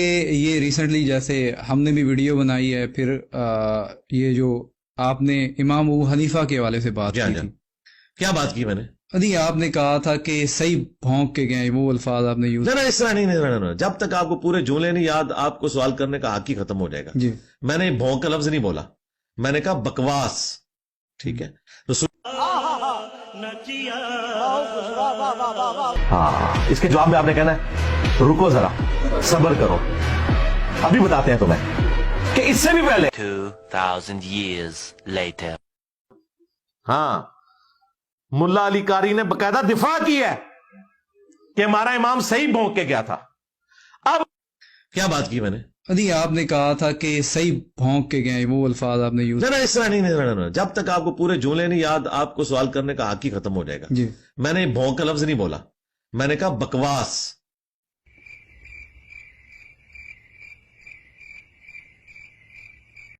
یہ ریسنٹلی جیسے ہم نے بھی ویڈیو بنائی ہے، پھر یہ جو آپ نے امام ابو حنیفہ کے حوالے سے بات کی تھی، کیا بات کی میں نے؟ نہیں آپ نے کہا تھا کہ صحیح بھونک کے گئے، وہ الفاظ آپ نے یوز نہیں اس طرح نہیں، جب تک آپ کو پورے جملے نہیں یاد آپ کو سوال کرنے کا حق ہی ختم ہو جائے گا. جی. میں نے بھونک کا لفظ نہیں بولا، میں نے کہا بکواس. ٹھیک ہے، ہاں اس کے جواب میں آپ نے کہنا ہے رکو ذرا صبر کرو، ابھی بتاتے ہیں تمہیں کہ اس سے بھی پہلے 2000 years later. ہاں ملا علی قاری نے باقاعدہ دفاع کی ہے کہ ہمارا امام صحیح بھونک کے گیا تھا. اب کیا بات کی میں نے؟ نہیں آپ نے کہا تھا کہ صحیح بھونک کے گئے، وہ الفاظ آپ نے یوز نہیں اس طرح نہیں، جب تک آپ کو پورے جملے نہیں یاد آپ کو سوال کرنے کا حق ہی ختم ہو جائے گا. جی. میں نے بھونک کا لفظ نہیں بولا، میں نے کہا بکواس.